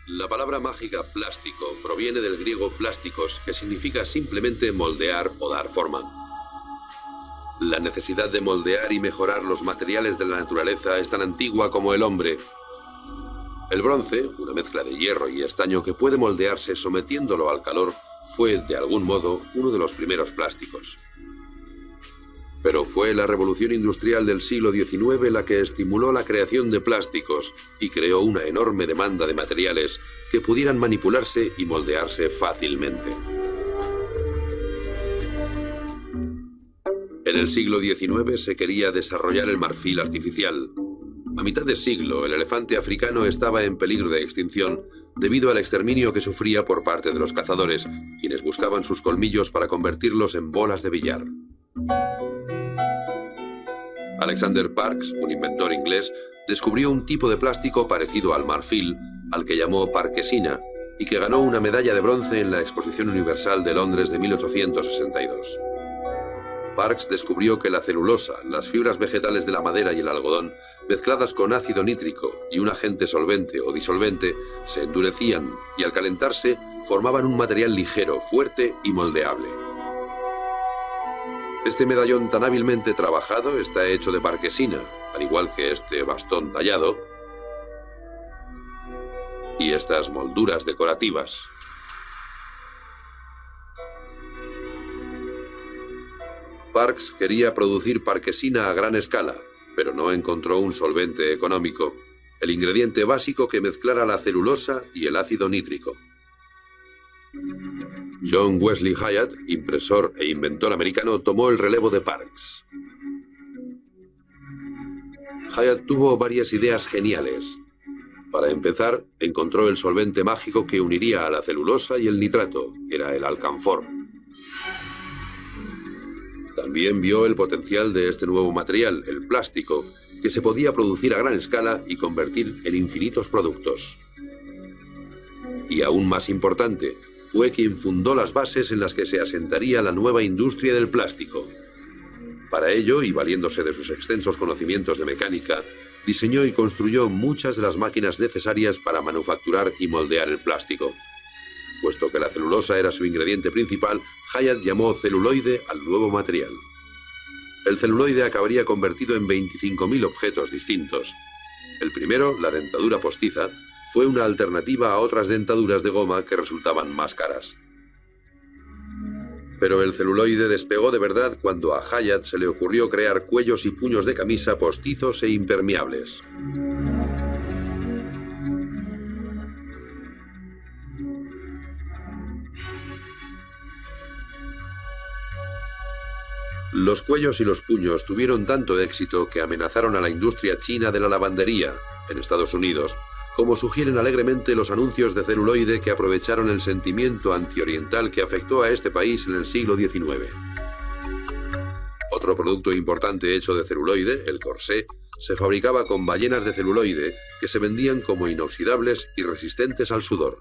La palabra mágica plástico proviene del griego plásticos, que significa simplemente moldear o dar forma. La necesidad de moldear y mejorar los materiales de la naturaleza es tan antigua como el hombre. El bronce, una mezcla de hierro y estaño que puede moldearse sometiéndolo al calor, fue, de algún modo, uno de los primeros plásticos. Pero fue la revolución industrial del siglo XIX la que estimuló la creación de plásticos y creó una enorme demanda de materiales que pudieran manipularse y moldearse fácilmente. En el siglo XIX se quería desarrollar el marfil artificial. A mitad de siglo, el elefante africano estaba en peligro de extinción debido al exterminio que sufría por parte de los cazadores, quienes buscaban sus colmillos para convertirlos en bolas de billar. Alexander Parkes, un inventor inglés, descubrió un tipo de plástico parecido al marfil, al que llamó parkesina, y que ganó una medalla de bronce en la Exposición Universal de Londres de 1862. Parkes descubrió que la celulosa, las fibras vegetales de la madera y el algodón, mezcladas con ácido nítrico y un agente solvente o disolvente, se endurecían y al calentarse formaban un material ligero, fuerte y moldeable. Este medallón tan hábilmente trabajado está hecho de parkesina, al igual que este bastón tallado y estas molduras decorativas. Parkes quería producir parkesina a gran escala, pero no encontró un solvente económico, el ingrediente básico que mezclara la celulosa y el ácido nítrico. John Wesley Hyatt, impresor e inventor americano, tomó el relevo de Parkes. Hyatt tuvo varias ideas geniales. Para empezar, encontró el solvente mágico que uniría a la celulosa y el nitrato, era el alcanfor. También vio el potencial de este nuevo material, el plástico, que se podía producir a gran escala y convertir en infinitos productos. Y aún más importante, fue quien fundó las bases en las que se asentaría la nueva industria del plástico. Para ello, y valiéndose de sus extensos conocimientos de mecánica, diseñó y construyó muchas de las máquinas necesarias para manufacturar y moldear el plástico. Puesto que la celulosa era su ingrediente principal, Hyatt llamó celuloide al nuevo material. El celuloide acabaría convertido en 25.000 objetos distintos. El primero, la dentadura postiza, fue una alternativa a otras dentaduras de goma que resultaban más caras. Pero el celuloide despegó de verdad cuando a Hyatt se le ocurrió crear cuellos y puños de camisa postizos e impermeables. Los cuellos y los puños tuvieron tanto éxito que amenazaron a la industria china de la lavandería, en Estados Unidos, como sugieren alegremente los anuncios de celuloide que aprovecharon el sentimiento antioriental que afectó a este país en el siglo XIX. Otro producto importante hecho de celuloide, el corsé, se fabricaba con ballenas de celuloide que se vendían como inoxidables y resistentes al sudor.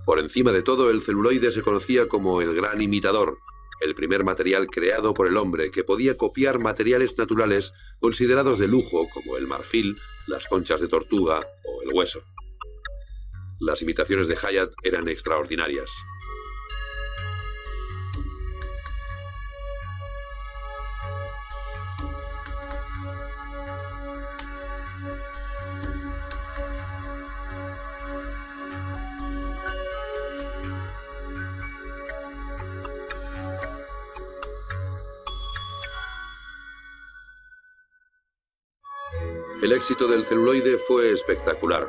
Por encima de todo, el celuloide se conocía como el gran imitador, el primer material creado por el hombre que podía copiar materiales naturales considerados de lujo como el marfil, las conchas de tortuga o el hueso. Las imitaciones de Hyatt eran extraordinarias. El éxito del celuloide fue espectacular.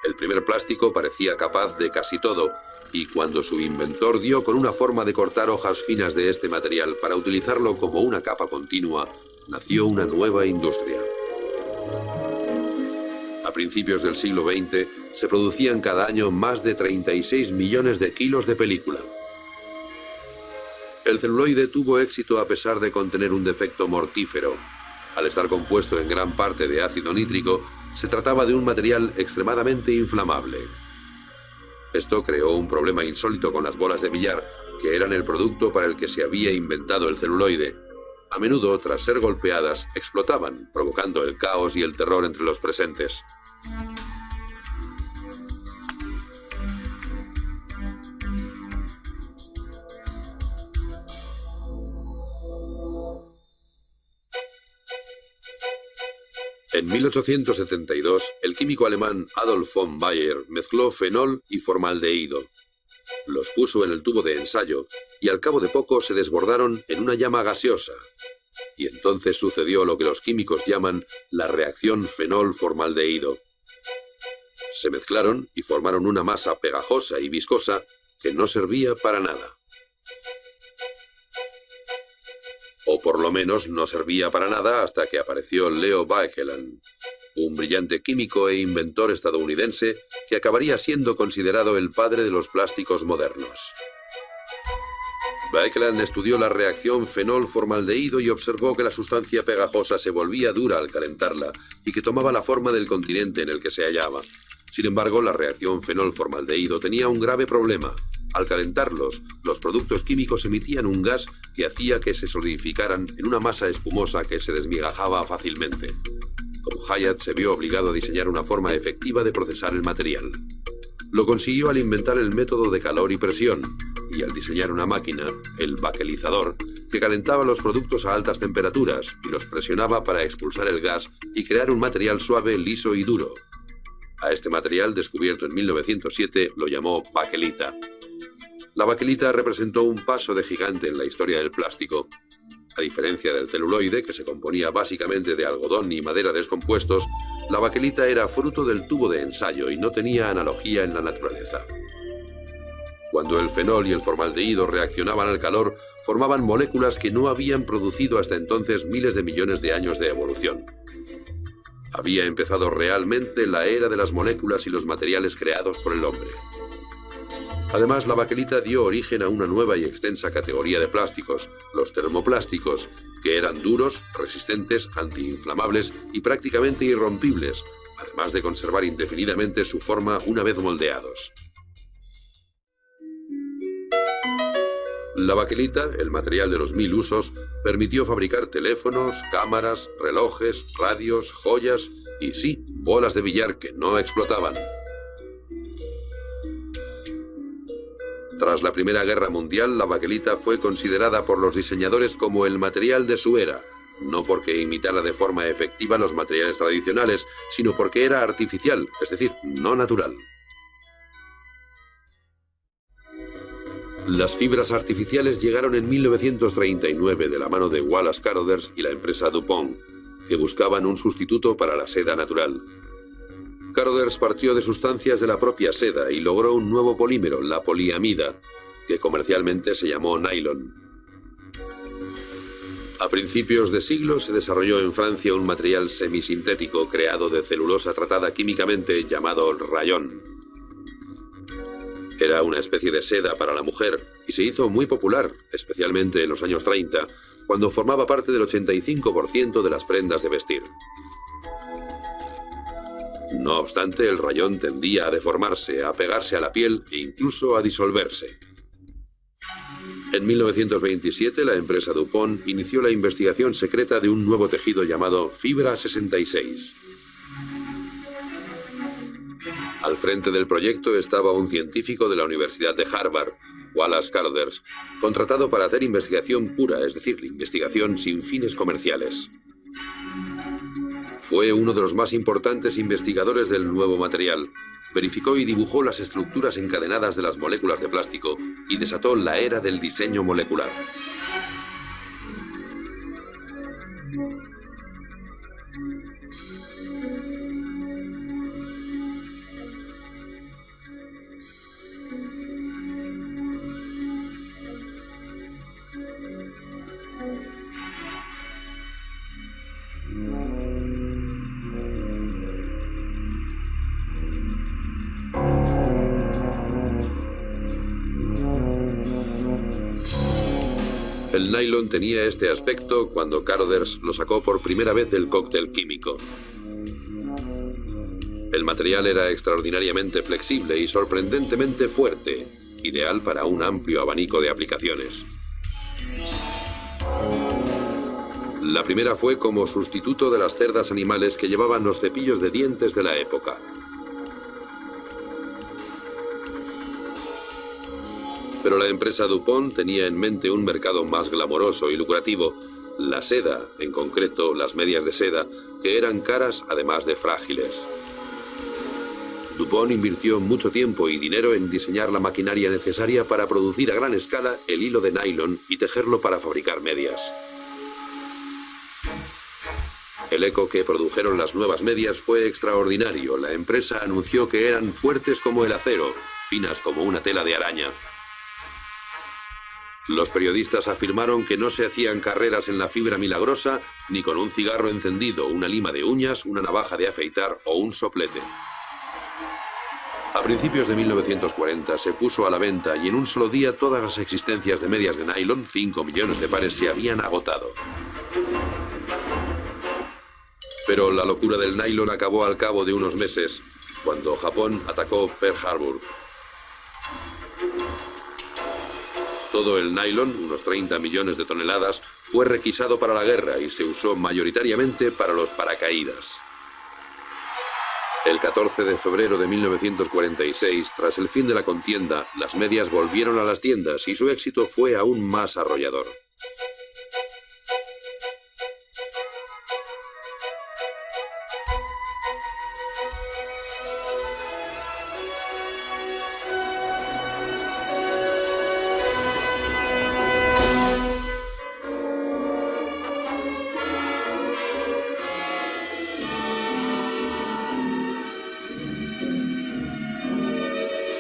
El primer plástico parecía capaz de casi todo, y cuando su inventor dio con una forma de cortar hojas finas de este material para utilizarlo como una capa continua, nació una nueva industria. A principios del siglo XX se producían cada año más de 36 millones de kilos de película. El celuloide tuvo éxito a pesar de contener un defecto mortífero. Al estar compuesto en gran parte de ácido nítrico, se trataba de un material extremadamente inflamable. Esto creó un problema insólito con las bolas de billar, que eran el producto para el que se había inventado el celuloide. A menudo, tras ser golpeadas, explotaban, provocando el caos y el terror entre los presentes. En 1872, el químico alemán Adolf von Baeyer mezcló fenol y formaldehído. Los puso en el tubo de ensayo y al cabo de poco se desbordaron en una llama gaseosa. Y entonces sucedió lo que los químicos llaman la reacción fenol-formaldehído. Se mezclaron y formaron una masa pegajosa y viscosa que no servía para nada. O por lo menos no servía para nada hasta que apareció Leo Baekeland, un brillante químico e inventor estadounidense que acabaría siendo considerado el padre de los plásticos modernos. Baekeland estudió la reacción fenol-formaldehído y observó que la sustancia pegajosa se volvía dura al calentarla y que tomaba la forma del continente en el que se hallaba. Sin embargo, la reacción fenol-formaldehído tenía un grave problema. Al calentarlos, los productos químicos emitían un gas que hacía que se solidificaran en una masa espumosa que se desmigajaba fácilmente. Como Hyatt se vio obligado a diseñar una forma efectiva de procesar el material. Lo consiguió al inventar el método de calor y presión, y al diseñar una máquina, el bakelizador, que calentaba los productos a altas temperaturas y los presionaba para expulsar el gas y crear un material suave, liso y duro. A este material, descubierto en 1907, lo llamó bakelita. La bakelita representó un paso de gigante en la historia del plástico. A diferencia del celuloide, que se componía básicamente de algodón y madera descompuestos, la bakelita era fruto del tubo de ensayo y no tenía analogía en la naturaleza. Cuando el fenol y el formaldehído reaccionaban al calor, formaban moléculas que no habían producido hasta entonces miles de millones de años de evolución. Había empezado realmente la era de las moléculas y los materiales creados por el hombre. Además, la bakelita dio origen a una nueva y extensa categoría de plásticos, los termoplásticos, que eran duros, resistentes, antiinflamables y prácticamente irrompibles, además de conservar indefinidamente su forma una vez moldeados. La bakelita, el material de los 1000 usos, permitió fabricar teléfonos, cámaras, relojes, radios, joyas y sí, bolas de billar que no explotaban. Tras la Primera Guerra Mundial, la bakelita fue considerada por los diseñadores como el material de su era, no porque imitara de forma efectiva los materiales tradicionales, sino porque era artificial, es decir, no natural. Las fibras artificiales llegaron en 1939 de la mano de Wallace Carothers y la empresa DuPont, que buscaban un sustituto para la seda natural. Carothers partió de sustancias de la propia seda y logró un nuevo polímero, la poliamida, que comercialmente se llamó nylon. A principios de siglo se desarrolló en Francia un material semisintético creado de celulosa tratada químicamente llamado rayón. Era una especie de seda para la mujer y se hizo muy popular, especialmente en los años 30, cuando formaba parte del 85% de las prendas de vestir. No obstante, el rayón tendía a deformarse, a pegarse a la piel e incluso a disolverse. En 1927, la empresa DuPont inició la investigación secreta de un nuevo tejido llamado Fibra 66. Al frente del proyecto estaba un científico de la Universidad de Harvard, Wallace Carothers, contratado para hacer investigación pura, es decir, investigación sin fines comerciales. Fue uno de los más importantes investigadores del nuevo material. Verificó y dibujó las estructuras encadenadas de las moléculas de plástico y desató la era del diseño molecular. El nylon tenía este aspecto cuando Carothers lo sacó por primera vez del cóctel químico. El material era extraordinariamente flexible y sorprendentemente fuerte, ideal para un amplio abanico de aplicaciones. La primera fue como sustituto de las cerdas animales que llevaban los cepillos de dientes de la época. Pero la empresa DuPont tenía en mente un mercado más glamoroso y lucrativo, la seda, en concreto las medias de seda, que eran caras además de frágiles. DuPont invirtió mucho tiempo y dinero en diseñar la maquinaria necesaria para producir a gran escala el hilo de nylon y tejerlo para fabricar medias. El eco que produjeron las nuevas medias fue extraordinario. La empresa anunció que eran fuertes como el acero, finas como una tela de araña. Los periodistas afirmaron que no se hacían carreras en la fibra milagrosa ni con un cigarro encendido, una lima de uñas, una navaja de afeitar o un soplete. A principios de 1940 se puso a la venta y en un solo día todas las existencias de medias de nylon, 5 millones de pares, se habían agotado. Pero la locura del nylon acabó al cabo de unos meses, cuando Japón atacó Pearl Harbor. Todo el nylon, unos 30 millones de toneladas, fue requisado para la guerra y se usó mayoritariamente para los paracaídas. El 14 de febrero de 1946, tras el fin de la contienda, las medias volvieron a las tiendas y su éxito fue aún más arrollador.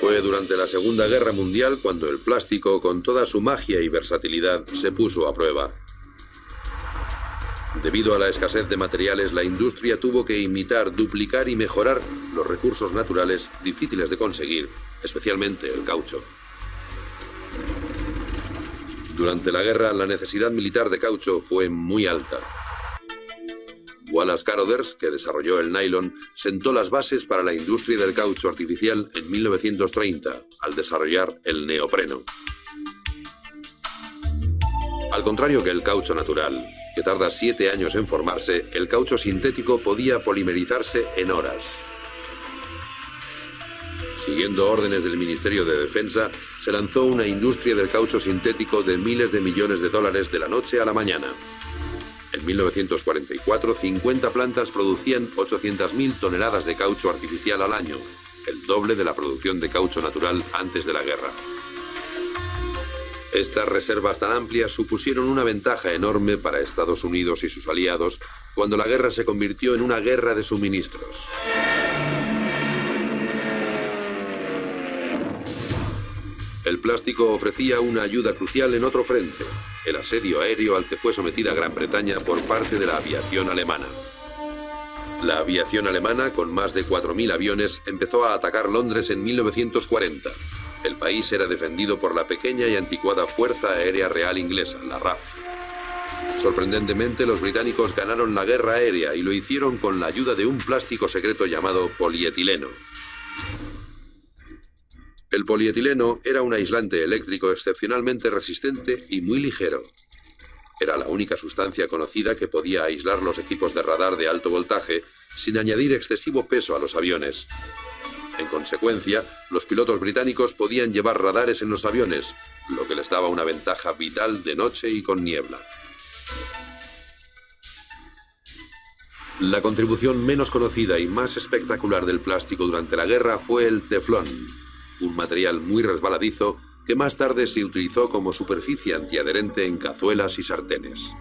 Fue durante la Segunda Guerra Mundial cuando el plástico, con toda su magia y versatilidad, se puso a prueba. Debido a la escasez de materiales, la industria tuvo que imitar, duplicar y mejorar los recursos naturales difíciles de conseguir, especialmente el caucho. Durante la guerra, la necesidad militar de caucho fue muy alta. Wallace Carothers, que desarrolló el nylon, sentó las bases para la industria del caucho artificial en 1930, al desarrollar el neopreno. Al contrario que el caucho natural, que tarda 7 años en formarse, el caucho sintético podía polimerizarse en horas. Siguiendo órdenes del Ministerio de Defensa, se lanzó una industria del caucho sintético de miles de millones de dólares de la noche a la mañana. En 1944, 50 plantas producían 800.000 toneladas de caucho artificial al año, el doble de la producción de caucho natural antes de la guerra. Estas reservas tan amplias supusieron una ventaja enorme para Estados Unidos y sus aliados cuando la guerra se convirtió en una guerra de suministros. El plástico ofrecía una ayuda crucial en otro frente, el asedio aéreo al que fue sometida Gran Bretaña por parte de la aviación alemana. La aviación alemana, con más de 4.000 aviones, empezó a atacar Londres en 1940. El país era defendido por la pequeña y anticuada Fuerza Aérea Real Inglesa, la RAF. Sorprendentemente, los británicos ganaron la guerra aérea y lo hicieron con la ayuda de un plástico secreto llamado polietileno. El polietileno era un aislante eléctrico excepcionalmente resistente y muy ligero. Era la única sustancia conocida que podía aislar los equipos de radar de alto voltaje sin añadir excesivo peso a los aviones. En consecuencia, los pilotos británicos podían llevar radares en los aviones, lo que les daba una ventaja vital de noche y con niebla. La contribución menos conocida y más espectacular del plástico durante la guerra fue el teflón, un material muy resbaladizo que más tarde se utilizó como superficie antiadherente en cazuelas y sartenes.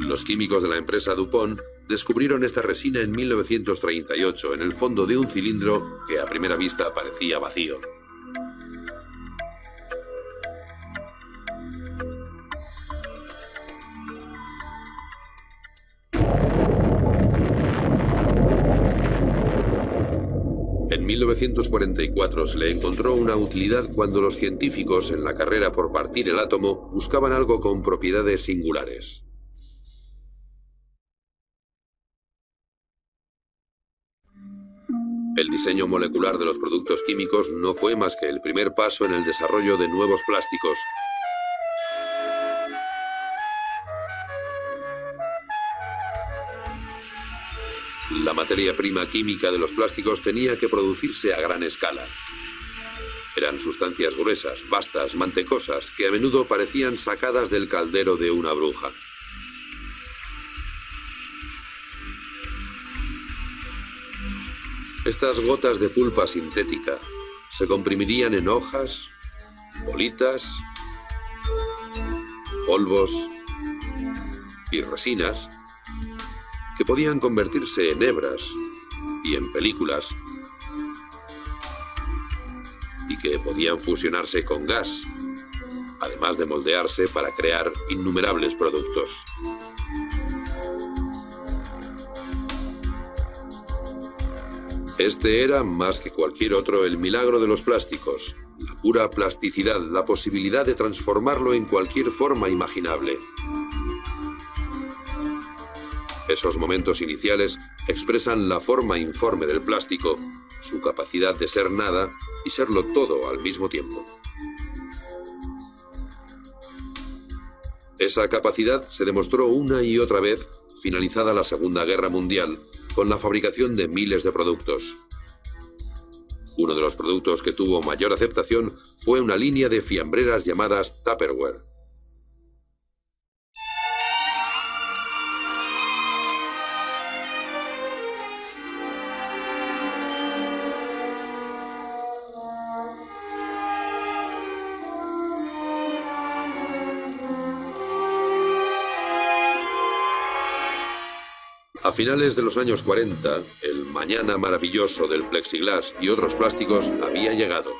Los químicos de la empresa DuPont descubrieron esta resina en 1938 en el fondo de un cilindro que a primera vista parecía vacío. En 1944 se le encontró una utilidad cuando los científicos, en la carrera por partir el átomo, buscaban algo con propiedades singulares. El diseño molecular de los productos químicos no fue más que el primer paso en el desarrollo de nuevos plásticos. La materia prima química de los plásticos tenía que producirse a gran escala. Eran sustancias gruesas, vastas, mantecosas, que a menudo parecían sacadas del caldero de una bruja. Estas gotas de pulpa sintética se comprimirían en hojas, bolitas, polvos y resinas que podían convertirse en hebras y en películas y que podían fusionarse con gas, además de moldearse para crear innumerables productos. Este era, más que cualquier otro, el milagro de los plásticos, la pura plasticidad, la posibilidad de transformarlo en cualquier forma imaginable. Esos momentos iniciales expresan la forma informe del plástico, su capacidad de ser nada y serlo todo al mismo tiempo. Esa capacidad se demostró una y otra vez, finalizada la Segunda Guerra Mundial, con la fabricación de miles de productos. Uno de los productos que tuvo mayor aceptación fue una línea de fiambreras llamadas Tupperware. A finales de los años 40, el mañana maravilloso del plexiglas y otros plásticos había llegado.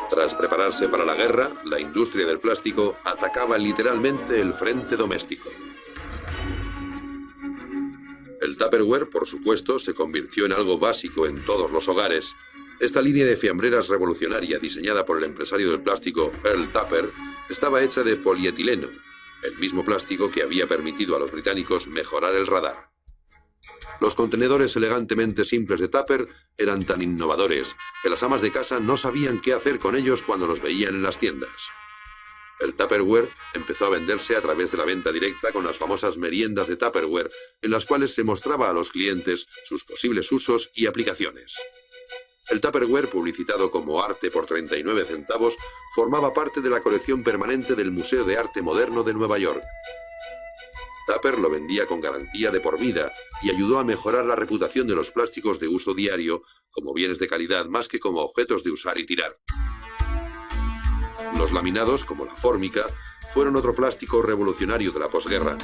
Tras prepararse para la guerra, la industria del plástico atacaba literalmente el frente doméstico. El Tupperware, por supuesto, se convirtió en algo básico en todos los hogares. Esta línea de fiambreras revolucionaria diseñada por el empresario del plástico Earl Tupper estaba hecha de polietileno, el mismo plástico que había permitido a los británicos mejorar el radar. Los contenedores elegantemente simples de Tupper eran tan innovadores que las amas de casa no sabían qué hacer con ellos cuando los veían en las tiendas. El Tupperware empezó a venderse a través de la venta directa con las famosas meriendas de Tupperware, en las cuales se mostraba a los clientes sus posibles usos y aplicaciones. El Tupperware, publicitado como arte por 39 centavos, formaba parte de la colección permanente del Museo de Arte Moderno de Nueva York. Tupper lo vendía con garantía de por vida y ayudó a mejorar la reputación de los plásticos de uso diario como bienes de calidad más que como objetos de usar y tirar. Los laminados, como la fórmica, fueron otro plástico revolucionario de la posguerra.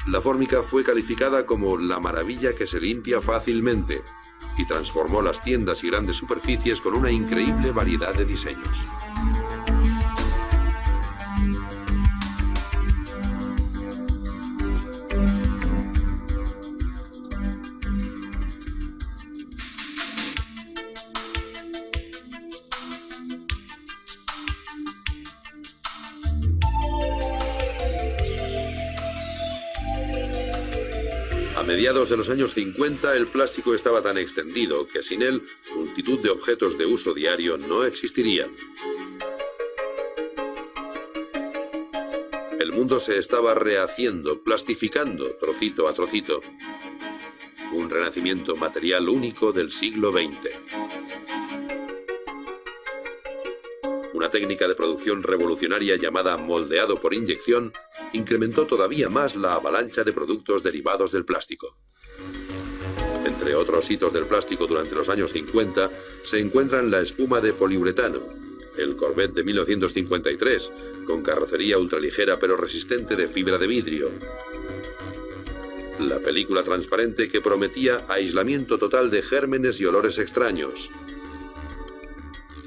La fórmica fue calificada como la maravilla que se limpia fácilmente y transformó las tiendas y grandes superficies con una increíble variedad de diseños. A mediados de los años 50, el plástico estaba tan extendido que sin él, multitud de objetos de uso diario no existirían. El mundo se estaba rehaciendo, plastificando, trocito a trocito. Un renacimiento material único del siglo XX. Una técnica de producción revolucionaria llamada moldeado por inyección incrementó todavía más la avalancha de productos derivados del plástico. Entre otros hitos del plástico durante los años 50 se encuentran la espuma de poliuretano, el Corvette de 1953, con carrocería ultraligera pero resistente de fibra de vidrio, la película transparente que prometía aislamiento total de gérmenes y olores extraños,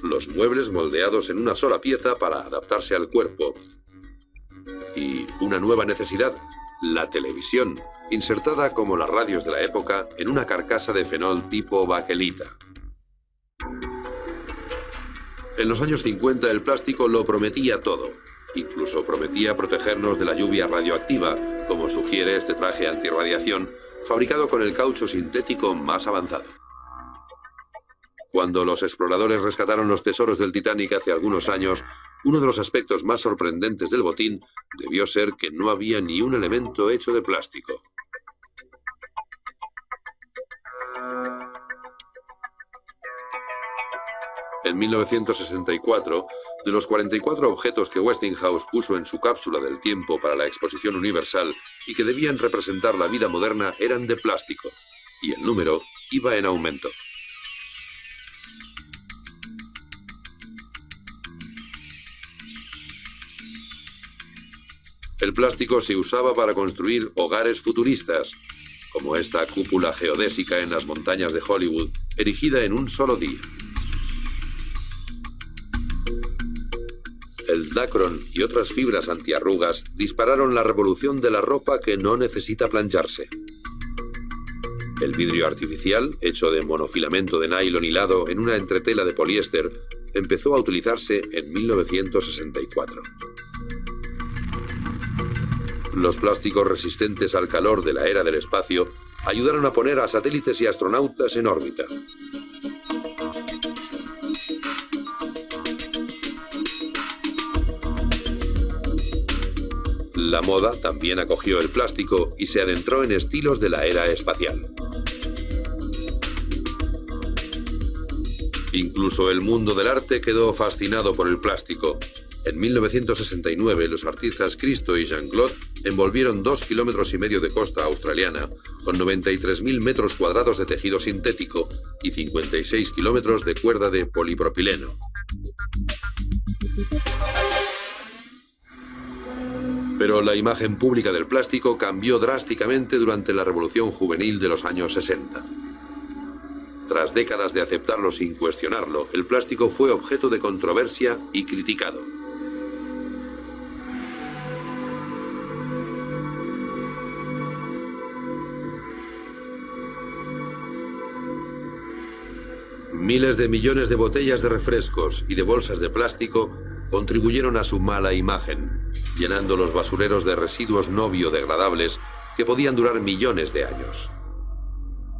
los muebles moldeados en una sola pieza para adaptarse al cuerpo, y una nueva necesidad, la televisión, insertada como las radios de la época en una carcasa de fenol tipo baquelita. En los años 50 el plástico lo prometía todo. Incluso prometía protegernos de la lluvia radioactiva, como sugiere este traje antirradiación, fabricado con el caucho sintético más avanzado. Cuando los exploradores rescataron los tesoros del Titanic hace algunos años, uno de los aspectos más sorprendentes del botín debió ser que no había ni un elemento hecho de plástico. En 1964, de los 44 objetos que Westinghouse puso en su cápsula del tiempo para la Exposición Universal y que debían representar la vida moderna eran de plástico, y el número iba en aumento. El plástico se usaba para construir hogares futuristas, como esta cúpula geodésica en las montañas de Hollywood, erigida en un solo día. El Dacron y otras fibras antiarrugas dispararon la revolución de la ropa que no necesita plancharse. El vidrio artificial, hecho de monofilamento de nylon hilado en una entretela de poliéster, empezó a utilizarse en 1964. Los plásticos resistentes al calor de la era del espacio ayudaron a poner a satélites y astronautas en órbita. La moda también acogió el plástico y se adentró en estilos de la era espacial. Incluso el mundo del arte quedó fascinado por el plástico. En 1969, los artistas Christo y Jean-Claude envolvieron 2,5 kilómetros de costa australiana con 93.000 metros cuadrados de tejido sintético y 56 kilómetros de cuerda de polipropileno. Pero la imagen pública del plástico cambió drásticamente durante la revolución juvenil de los años 60. Tras décadas de aceptarlo sin cuestionarlo, el plástico fue objeto de controversia y criticado. Miles de millones de botellas de refrescos y de bolsas de plástico contribuyeron a su mala imagen, llenando los basureros de residuos no biodegradables que podían durar millones de años.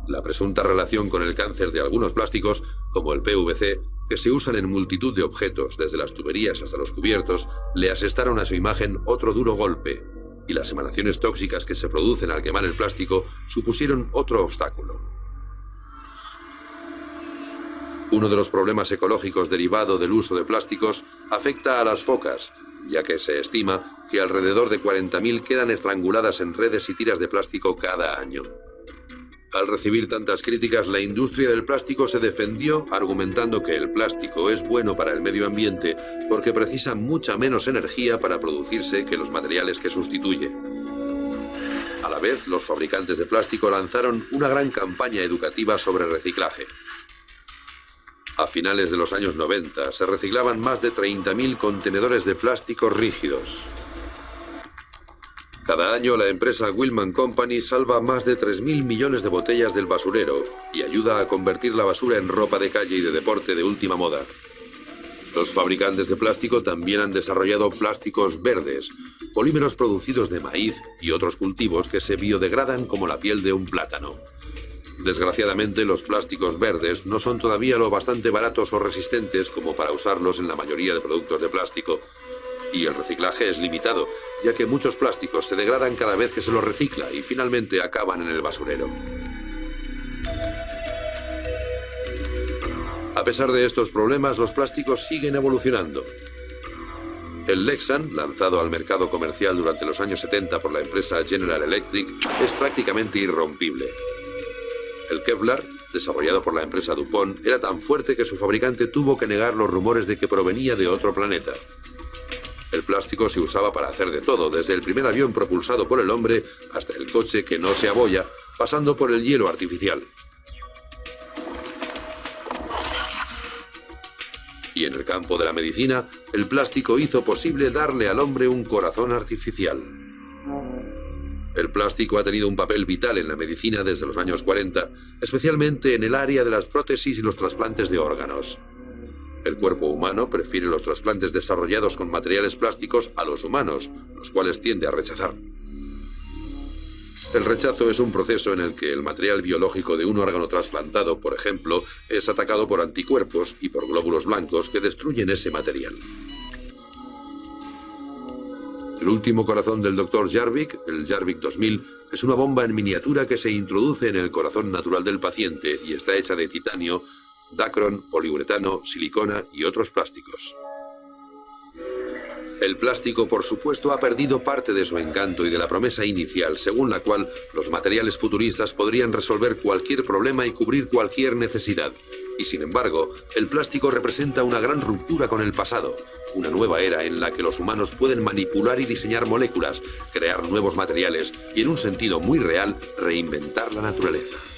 La presunta relación con el cáncer de algunos plásticos, como el PVC, que se usan en multitud de objetos, desde las tuberías hasta los cubiertos, le asestaron a su imagen otro duro golpe, y las emanaciones tóxicas que se producen al quemar el plástico supusieron otro obstáculo. Uno de los problemas ecológicos derivado del uso de plásticos afecta a las focas, ya que se estima que alrededor de 40.000 quedan estranguladas en redes y tiras de plástico cada año. Al recibir tantas críticas, la industria del plástico se defendió argumentando que el plástico es bueno para el medio ambiente porque precisa mucha menos energía para producirse que los materiales que sustituye. A la vez, los fabricantes de plástico lanzaron una gran campaña educativa sobre reciclaje. A finales de los años 90 se reciclaban más de 30.000 contenedores de plásticos rígidos. Cada año la empresa Willman Company salva más de 3.000 millones de botellas del basurero y ayuda a convertir la basura en ropa de calle y de deporte de última moda. Los fabricantes de plástico también han desarrollado plásticos verdes, polímeros producidos de maíz y otros cultivos que se biodegradan como la piel de un plátano. Desgraciadamente, los plásticos verdes no son todavía lo bastante baratos o resistentes como para usarlos en la mayoría de productos de plástico. Y el reciclaje es limitado, ya que muchos plásticos se degradan cada vez que se los recicla y finalmente acaban en el basurero. A pesar de estos problemas, los plásticos siguen evolucionando. El Lexan, lanzado al mercado comercial durante los años 70 por la empresa General Electric, es prácticamente irrompible. El Kevlar, desarrollado por la empresa DuPont, era tan fuerte que su fabricante tuvo que negar los rumores de que provenía de otro planeta. El plástico se usaba para hacer de todo, desde el primer avión propulsado por el hombre hasta el coche que no se abolla, pasando por el hielo artificial. Y en el campo de la medicina, el plástico hizo posible darle al hombre un corazón artificial. El plástico ha tenido un papel vital en la medicina desde los años 40, especialmente en el área de las prótesis y los trasplantes de órganos. El cuerpo humano prefiere los trasplantes desarrollados con materiales plásticos a los humanos, los cuales tiende a rechazar. El rechazo es un proceso en el que el material biológico de un órgano trasplantado, por ejemplo, es atacado por anticuerpos y por glóbulos blancos que destruyen ese material. El último corazón del Dr. Jarvik, el Jarvik 2000, es una bomba en miniatura que se introduce en el corazón natural del paciente y está hecha de titanio, Dacron, poliuretano, silicona y otros plásticos. El plástico, por supuesto, ha perdido parte de su encanto y de la promesa inicial, según la cual los materiales futuristas podrían resolver cualquier problema y cubrir cualquier necesidad. Y sin embargo, el plástico representa una gran ruptura con el pasado, una nueva era en la que los humanos pueden manipular y diseñar moléculas, crear nuevos materiales y, en un sentido muy real, reinventar la naturaleza.